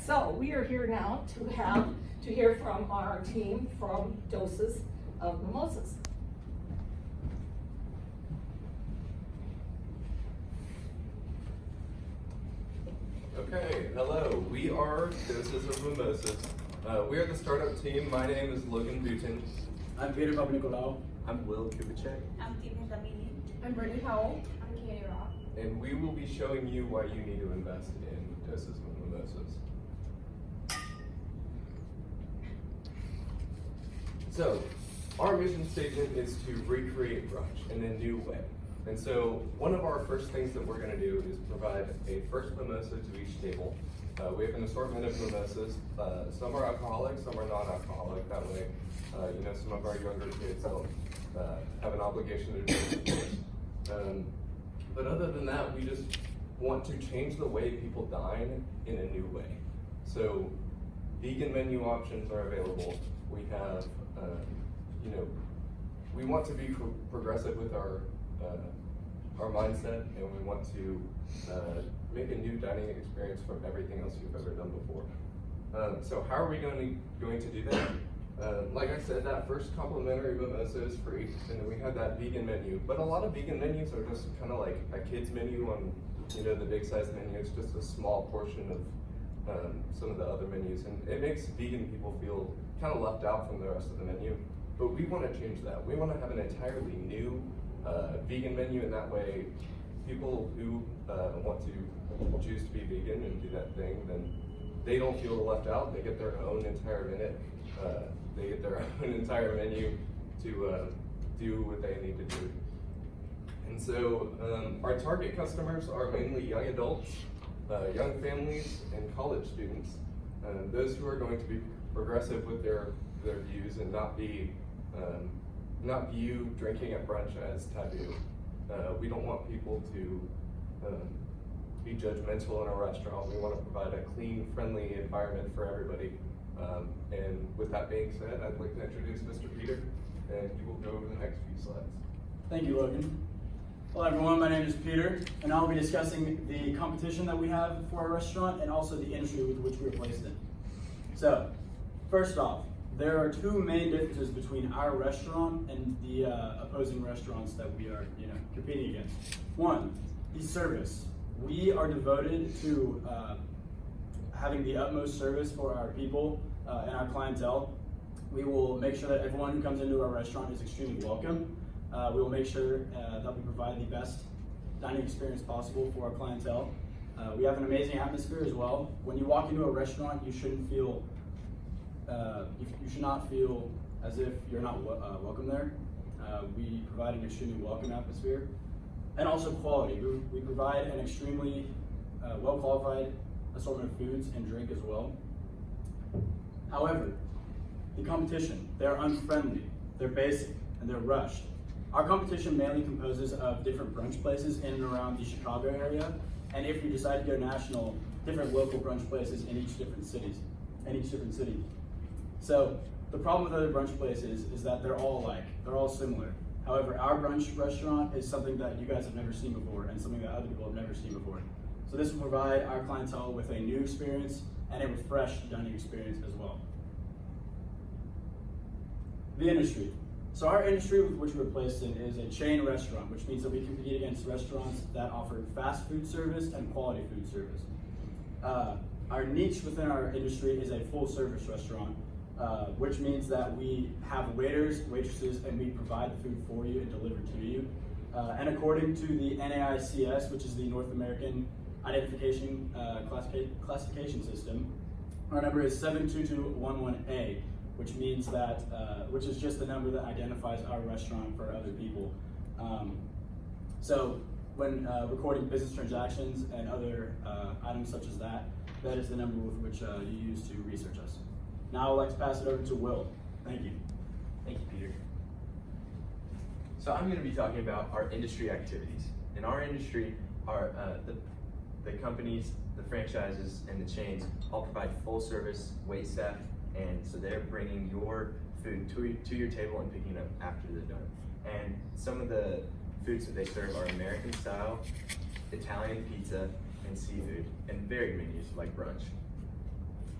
so we are here now to hear from our team from Doses of Mimosas. Okay, hello. We are Doses of Mimosas. We are the startup team. My name is Logan Boutin. I'm Peter Papanikolaou. I'm Will Kubicek. I'm Tina Damini. I'm Brittany Howell. I'm Katie Rock. And we will be showing you why you need to invest in Doses of Mimosas. So, our mission statement is to recreate brunch in a new way. And so, one of our first things that we're going to do is provide a first mimosa to each table. We have an assortment of mimosas. Some are alcoholic, some are non-alcoholic. That way, some of our younger kids don't have an obligation to drink, of course. But other than that, we just want to change the way people dine in a new way. So, vegan menu options are available. We have, we want to be progressive with our mindset, and we want to make a new dining experience from everything else you've ever done before. So how are we going to do that? Like I said, that first complimentary mimosa is free, and then we have that vegan menu. But a lot of vegan menus are just kind of like a kid's menu on, the big size menu. It's just a small portion of some of the other menus, and it makes vegan people feel kind of left out from the rest of the menu. But we want to change that. We want to have an entirely new vegan menu, and that way people who want to choose to be vegan and do that thing, then they don't feel left out. They get their own entire minute. They get their own entire menu to do what they need to do. And so our target customers are mainly young adults, young families, and college students. Those who are going to be progressive with their views and not view drinking at brunch as taboo. We don't want people to be judgmental in a restaurant. We want to provide a clean, friendly environment for everybody. And with that being said, I'd like to introduce Mr. Peter, and he will go over the next few slides. Thank you, Logan. Hello everyone, my name is Peter, and I'll be discussing the competition that we have for our restaurant and also the industry with which we are placed in. So, first off, there are two main differences between our restaurant and the opposing restaurants that we are, competing against. One, the service. We are devoted to having the utmost service for our people and our clientele. We will make sure that everyone who comes into our restaurant is extremely welcome. We will make sure that we provide the best dining experience possible for our clientele. We have an amazing atmosphere as well. When you walk into a restaurant, you shouldn't feel you should not feel as if you're not welcome there. We provide an extremely welcome atmosphere, and also quality. We provide an extremely well-qualified assortment of foods and drink as well. However, the competition, they're unfriendly, they're basic, and they're rushed. Our competition mainly composes of different brunch places in and around the Chicago area, and if we decide to go national, different local brunch places in each different city. So the problem with other brunch places is that they're all similar. However, our brunch restaurant is something that you guys have never seen before and something that other people have never seen before. So this will provide our clientele with a new experience and a refreshed dining experience as well. The industry. So our industry with which we're placed in is a chain restaurant, which means that we compete against restaurants that offer fast food service and quality food service. Our niche within our industry is a full service restaurant, which means that we have waiters, waitresses, and we provide the food for you and deliver to you. And according to the NAICS, which is the North American Identification Classification System, our number is 72211A, which means that, which is just the number that identifies our restaurant for other people. So when recording business transactions and other items such as that, that is the number with which you use to research us. Now I'd like to pass it over to Will. Thank you. Thank you, Peter. So I'm going to be talking about our industry activities. In our industry, the companies, the franchises, and the chains all provide full service wait staff, and so they're bringing your food to your table and picking it up after they're done. And some of the foods that they serve are American style, Italian pizza, and seafood, and varied menus like brunch.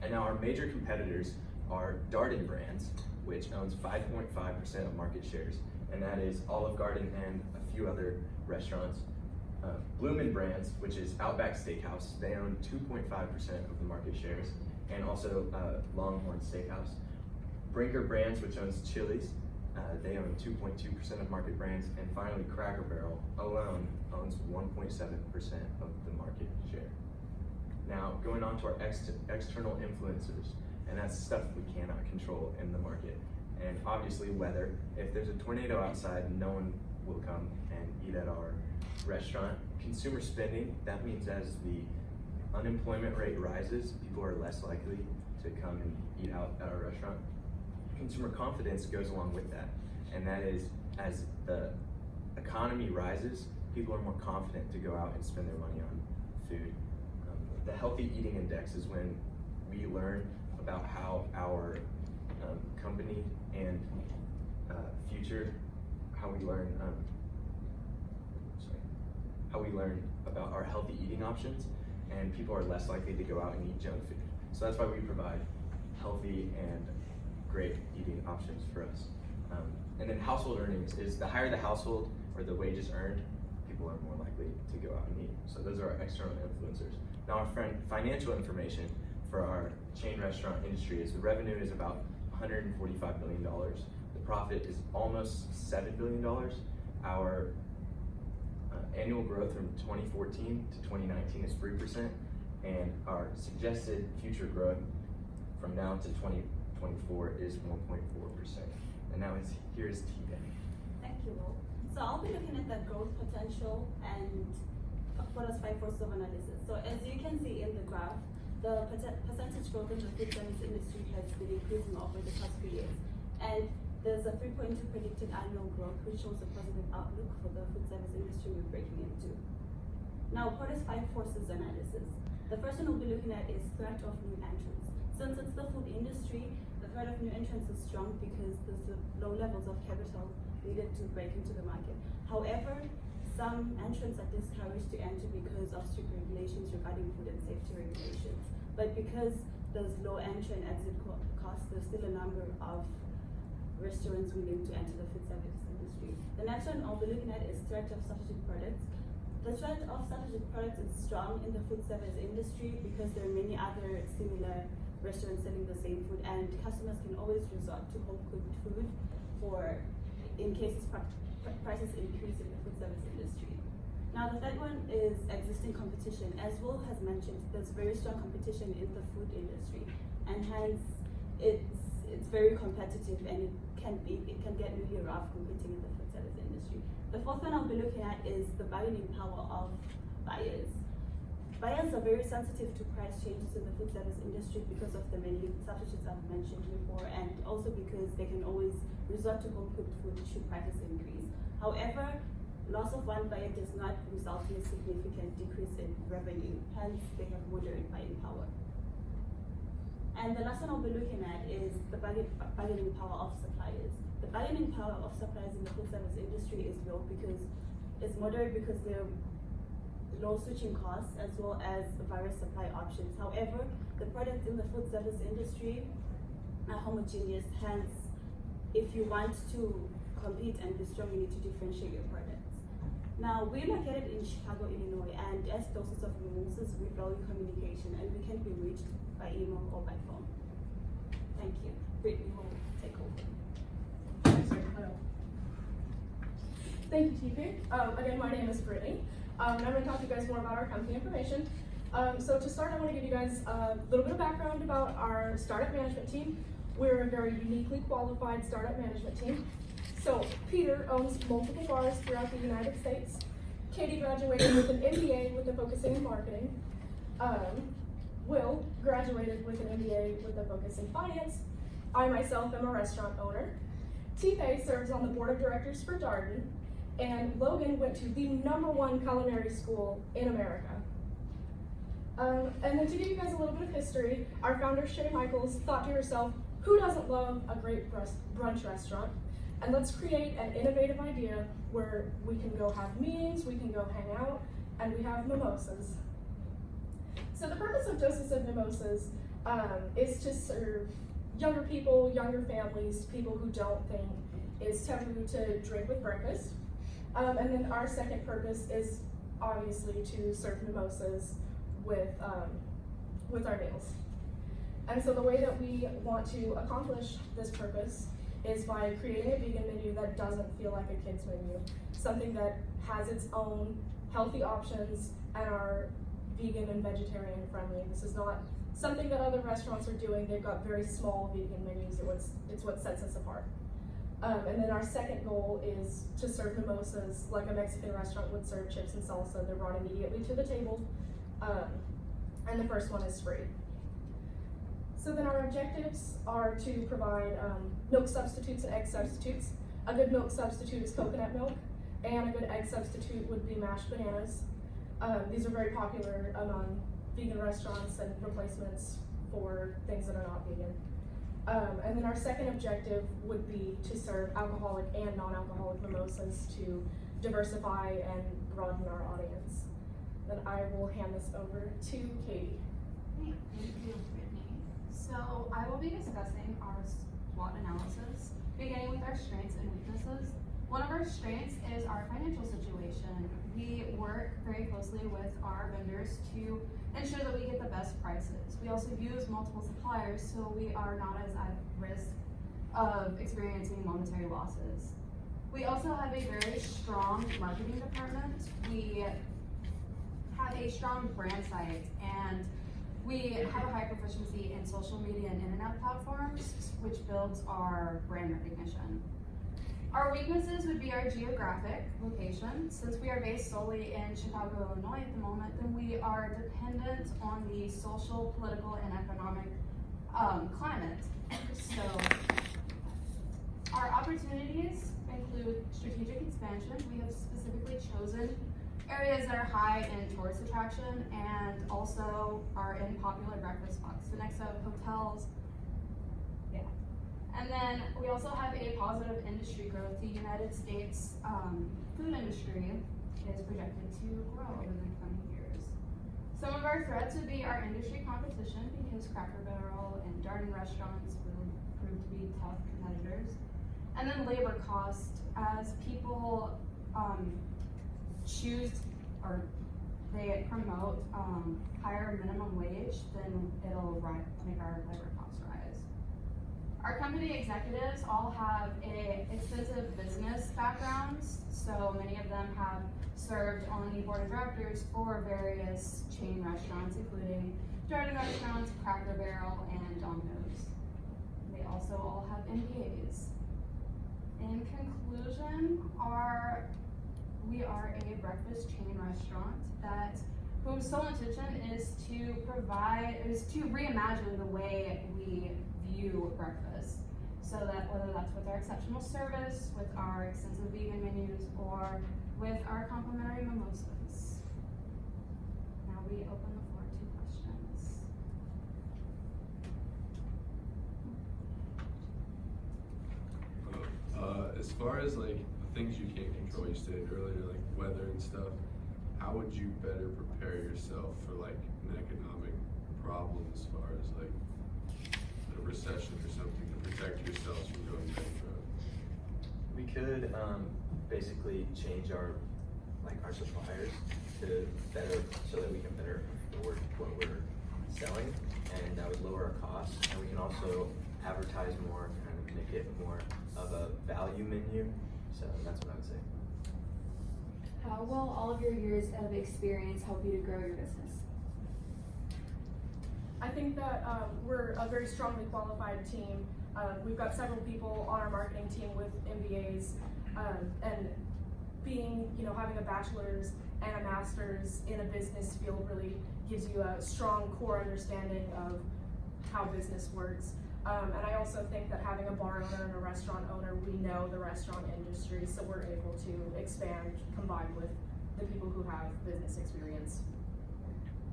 And now our major competitors are Darden Brands, which owns 5.5% of market shares, and that is Olive Garden and a few other restaurants. Bloomin' Brands, which is Outback Steakhouse, they own 2.5% of the market shares, and also Longhorn Steakhouse. Brinker Brands, which owns Chili's, they own 2.2% of market brands, and finally Cracker Barrel alone owns 1.7% of the market share. Now, going on to our external influencers, and that's stuff we cannot control in the market. And obviously weather. If there's a tornado outside, no one will come and eat at our restaurant. Consumer spending, that means as the unemployment rate rises, people are less likely to come and eat out at our restaurant. Consumer confidence goes along with that, and that is as the economy rises, people are more confident to go out and spend their money on food. The healthy eating index is when we learn about how our company and future, how we learn about our healthy eating options, and people are less likely to go out and eat junk food. So that's why we provide healthy and great eating options for us. And then household earnings is the higher the household or the wages earned, people are more likely to go out and eat. So those are our external influencers. Now our financial information for our chain restaurant industry is the revenue is about $145 billion. The profit is almost $7 billion. Our annual growth from 2014 to 2019 is 3%, and our suggested future growth from now to 2024 is 1.4%. And now here's T-Day. Thank you, Will. So I'll be looking at the growth potential and what is 5 forces of analysis. So as you can see in the graph, the percentage growth in the food service industry has been increasing over the past few years. And there's a 3.2 predicted annual growth, which shows a positive outlook for the food service industry we're breaking into. Now, what is 5 forces analysis? The first one we'll be looking at is threat of new entrants. Since it's the food industry, the threat of new entrants is strong because there's low levels of capital needed to break into the market. However, some entrants are discouraged to enter because of strict regulations regarding food and safety regulations. But because there's low entry and exit costs, there's still a number of restaurants willing to enter the food service industry. The next one I'll be looking at is threat of substitute products. The threat of substitute products is strong in the food service industry because there are many other similar restaurants selling the same food, and customers can always resort to home cooked food in case prices increase in the food service industry. Now the third one is existing competition. As Will has mentioned, there's very strong competition in the food industry, and hence it's very competitive, and it can get really rough competing in the food service industry. The fourth one I'll be looking at is the bargaining power of buyers. Buyers are very sensitive to price changes in the food service industry because of the many substitutes I've mentioned before, and also because they can always resort to home cooked food should prices increase. However, loss of one buyer does not result in a significant decrease in revenue, hence they have moderate buying power. And the last one I'll be looking at is the bargaining power of suppliers. The bargaining power of suppliers in the food service industry is low because it's moderate because they're low switching costs as well as various supply options. However, the products in the food service industry are homogeneous, hence if you want to compete and be strong, you need to differentiate your products. Now, we're located in Chicago, Illinois, and as Doses of Mimosas, we value communication, and we can be reached by email or by phone. Thank you. Brittany will take over. Thank you, TP. Again, my name is Brittany. And I'm going to talk to you guys more about our company information. So to start, I want to give you guys a little bit of background about our startup management team. We're a very uniquely qualified startup management team. So Peter owns multiple bars throughout the United States. Katie graduated with an MBA with a focus in marketing. Will graduated with an MBA with a focus in finance. I myself am a restaurant owner. T-Pay serves on the board of directors for Darden. And Logan went to the #1 culinary school in America. And then to give you guys a little bit of history, our founder, Shay Michaels, thought to herself, who doesn't love a great brunch restaurant? And let's create an innovative idea where we can go have meetings, we can go hang out, and we have mimosas. So the purpose of Doses of Mimosas is to serve younger people, younger families, people who don't think it's taboo to drink with breakfast. And then our second purpose is obviously to serve mimosas with our meals. And so the way that we want to accomplish this purpose is by creating a vegan menu that doesn't feel like a kid's menu, something that has its own healthy options and are vegan and vegetarian friendly. This is not something that other restaurants are doing. They've got very small vegan menus. It's what sets us apart. And then our second goal is to serve mimosas like a Mexican restaurant would serve chips and salsa. They're brought immediately to the table. And the first one is free. So then our objectives are to provide milk substitutes and egg substitutes. A good milk substitute is coconut milk, and a good egg substitute would be mashed bananas. These are very popular among vegan restaurants and replacements for things that are not vegan. And then our second objective would be to serve alcoholic and non-alcoholic mimosas to diversify and broaden our audience. Then I will hand this over to Katie. Hey, thank you, Brittany. So I will be discussing our SWOT analysis, beginning with our strengths and weaknesses. One of our strengths is our financial situation. We work very closely with our vendors to ensure that we get the best prices. We also use multiple suppliers, so we are not as at risk of experiencing monetary losses. We also have a very strong marketing department. We have a strong brand site, and we have a high proficiency in social media and internet platforms, which builds our brand recognition. Our weaknesses would be our geographic location. Since we are based solely in Chicago, Illinois at the moment, then we are dependent on the social, political, and economic climate. So our opportunities include strategic expansion. We have specifically chosen areas that are high in tourist attraction and also are in popular breakfast spots. So next up, hotels. Yeah. And then we also have a positive industry growth. The United States food industry is projected to grow over the coming years. Some of our threats would be our industry competition, because Cracker Barrel and Darden restaurants will prove to be tough competitors. And then labor cost, as people choose or they promote higher minimum wage, then it'll make our labor costs rise. Our company executives all have extensive business backgrounds, so many of them have served on the board of directors for various chain restaurants, including Darden restaurants, Cracker Barrel, and Domino's. They also all have MBAs. In conclusion, we are a breakfast chain restaurant whose sole intention is to reimagine the way we view breakfast. So that whether that's with our exceptional service, with our extensive vegan menus, or with our complimentary mimosas. Now we open the floor to questions. As far as like the things you can't control, you stated earlier, like weather and stuff, how would you better prepare yourself for like an economic problem as far as like a recession or something to protect yourselves from going bankrupt? We could basically change our suppliers to better, so that we can better afford what we're selling, and that would lower our costs. And we can also advertise more, kind of make it more of a value menu. So that's what I would say. How will all of your years of experience help you to grow your business? I think that we're a very strongly qualified team. We've got several people on our marketing team with MBAs, and having a bachelor's and a master's in a business field really gives you a strong core understanding of how business works. And I also think that having a bar owner and a restaurant owner, we know the restaurant industry, so we're able to expand combined with the people who have business experience.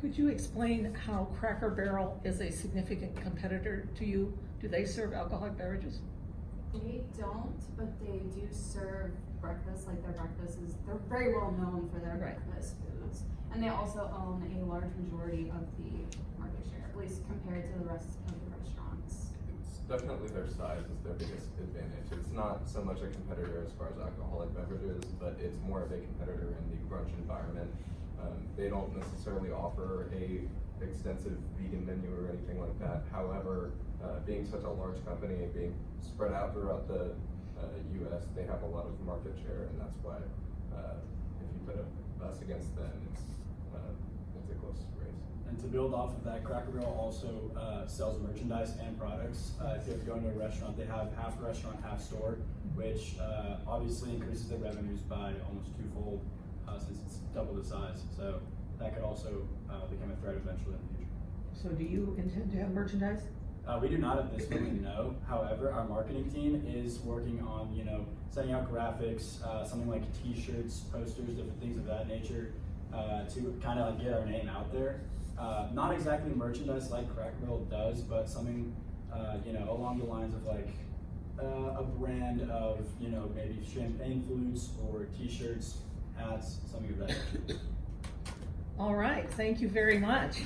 Could you explain how Cracker Barrel is a significant competitor to you? Do they serve alcoholic beverages? They don't, but they do serve breakfast. Like they're very well known for their Right. breakfast foods. and they also own a large majority of the market share, at least compared to the rest of the restaurants. It's definitely their size is their biggest advantage. It's not so much a competitor as far as alcoholic beverages, but it's more of a competitor in the brunch environment. They don't necessarily offer a extensive vegan menu or anything like that. However, being such a large company and being spread out throughout the U.S., they have a lot of market share, and that's why if you put us against them, it's a close race. And to build off of that, Cracker Barrel also sells merchandise and products. If you go into a restaurant, they have half restaurant, half store, which obviously increases their revenues by almost twofold since it's double the size. So that could also become a threat eventually in the future. So do you intend to have merchandise? We do not at this moment, no. However, our marketing team is working on, sending out graphics, something like T-shirts, posters, different things of that nature, to kind of like get our name out there. Not exactly merchandise like Cracker Barrel does, but something, along the lines of like a brand of, maybe champagne flutes or T-shirts, hats, something of that nature. All right, thank you very much.